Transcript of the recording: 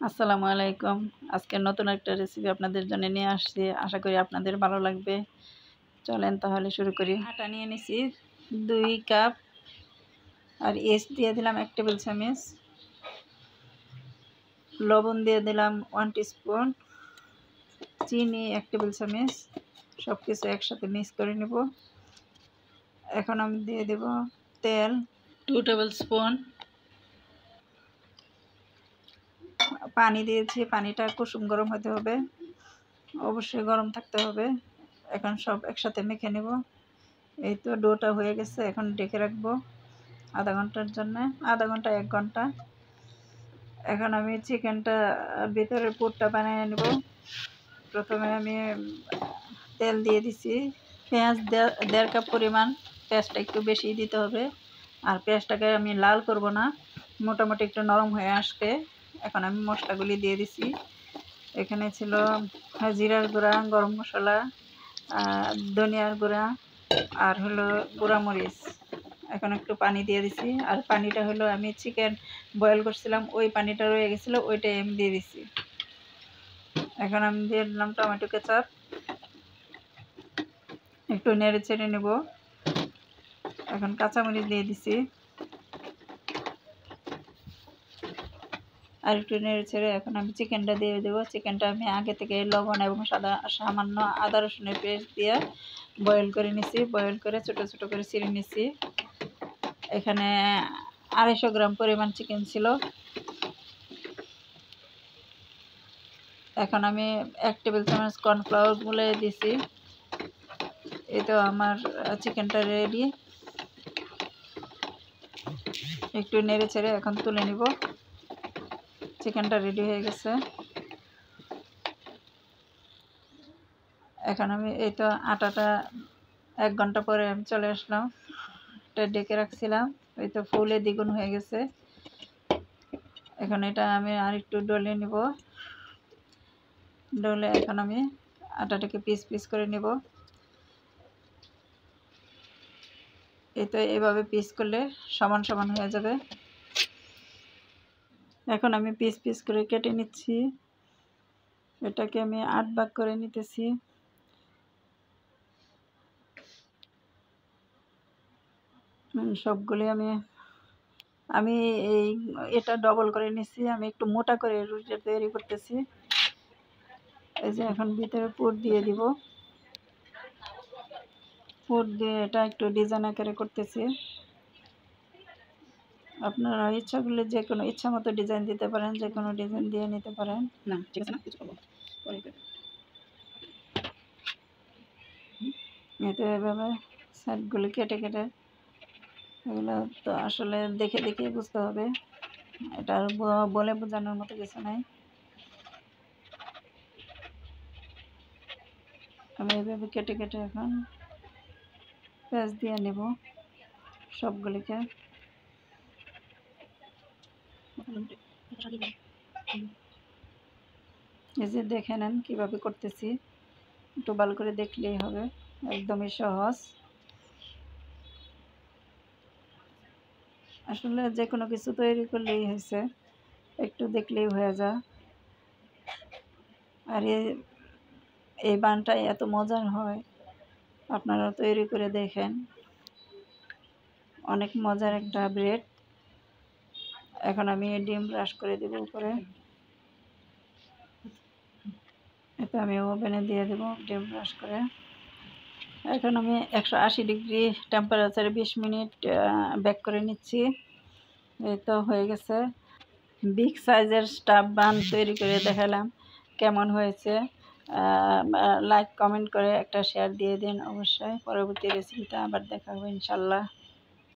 আসসালামু আলাইকুম। আজকে নতুন একটা রেসিপি আপনাদের জন্য নিয়ে আসছি। আশা করি আপনাদের ভালো লাগবে। চলেন তাহলে শুরু করি। আটা নিয়ে নিছি 2 কাপ, আর ইস্ট দিয়ে দিলাম 1 টেবিল চামচ, লবণ দিয়ে দিলাম 1 টিস্পুন, চিনি 1 টেবিল চামচ। সব কিছু একসাথে মিক্স করে নেব। এখন আমি দিয়ে দেব তেল 2 টেবিল স্পুন। পানি দিয়েছি, পানিটা কুসুম গরম হতে হবে, অবশ্যই গরম থাকতে হবে। এখন সব একসাথে মেখে নেব। এই তো ডোটা হয়ে গেছে। এখন ঢেকে রাখবো আধা ঘন্টার জন্য, আধা ঘন্টা 1 ঘন্টা। এখন আমি চিকেনটা ভিতরে পুরটা বানিয়ে নেব। প্রথমে আমি তেল দিয়ে দিছি, পেঁয়াজ 1.5 কাপ পরিমাণ। পেঁয়াজটা একটু বেশি দিতে হবে, আর পেঁয়াজটাকে আমি লাল করব না, মোটামুটি একটু নরম হয়ে আসবে। এখন আমি মশলাগুলি দিয়ে দিছি। এখানে ছিল জিরার গুঁড়া, গরম মশলা, ধনিয়ার গুঁড়া, আর হলো গুঁড়া মরিচ। এখন একটু পানি দিয়ে দিছি, আর পানিটা হলো আমি চিকেন বয়েল করছিলাম, ওই পানিটা রয়ে গেছিলো, ওইটাই আমি দিয়ে দিছি। এখন আমি দিয়ে দিলাম টমেটো কেচাপ, একটু নেড়ে চেড়ে নেব। এখন কাঁচামরিচ দিয়ে দিছি, আর একটু নেড়ে ছেড়ে এখন আমি চিকেনটা দিয়ে দেবো। চিকেনটা আমি আগে থেকে লবণ এবং সামান্য আদা রসুনের পেস্ট দিয়ে বয়েল করে নিছি। বয়েল করে ছোটো ছোটো করে ছিঁড়ে নিছি। এখানে 250 গ্রাম পরিমাণ চিকেন ছিল। এখন আমি 1 টেবিল চামচ কর্নফ্লাওয়ার গুলে দিছি। এই তো আমার চিকেনটা রেডি। একটু নেড়ে ছেড়ে এখন তুলে নিব। চিকেনটা রেডি হয়ে গেছে। এখন আমি এই তো আটাটা 1 ঘন্টা পরে আমি চলে আসলাম। এটা ডেকে রাখছিলাম, এই তো ফুলে দ্বিগুণ হয়ে গেছে। এখন এটা আমি আর একটু ডলে নিব। ডলে এখন আমি আটাটাকে পিস পিস করে নিব। এই তো এভাবে পিস করলে সমান সমান হয়ে যাবে। এখন আমি পিস পিস করে কেটে নিচ্ছি। এটাকে আমি 8 ভাগ করে নিতেছি। সবগুলি আমি এটা ডবল করে নিচ্ছি। আমি একটু মোটা করে রুটিটা তৈরি করতেছি। এই যে এখন ভিতরে পুর দিয়ে দিব। পুর দিয়ে এটা একটু ডিজাইন আকারে করতেছি। আপনারা ইচ্ছা করলে যে কোনো ইচ্ছা মতো ডিজাইন দিতে পারেন, যে কোনো ডিজাইন দিয়ে নিতে পারেন। না ঠিক আছে, না কিছু করবো এতে এভাবে সাইডগুলি কেটে কেটে, এগুলো তো আসলে দেখে দেখে বুঝতে হবে, এটা আর বলে বোঝানোর মতো কিছু নাই। আমি এভাবে কেটে কেটে এখন পেঁয়াজ দিয়ে নেব সবগুলিকে। এই যে দেখে নেন কীভাবে করতেছি, একটু ভালো করে দেখলেই হবে, একদমই সহজ। আসলে যে কোনো কিছু তৈরি করলেই হয়েছে, একটু দেখলেই হয়ে যায়। আর এই বানটাই এত মজার হয়, আপনারা তৈরি করে দেখেন। অনেক মজার একটা ব্রেড। এখন আমি ডিম ব্রাশ করে দেব উপরে। এটা আমি ওভেনে দিয়ে দেব ডিম ব্রাশ করে। এখন আমি 180 ডিগ্রি টেম্পারেচারে 20 মিনিট বেক করে নিচ্ছি। এই তো হয়ে গেছে। বিগ সাইজের স্টাফ বান তৈরি করে দেখালাম, কেমন হয়েছে লাইক কমেন্ট করে একটা শেয়ার দিয়ে দিন। অবশ্যই পরবর্তী রেসিপিটা আবার দেখা হবে ইনশাল্লাহ।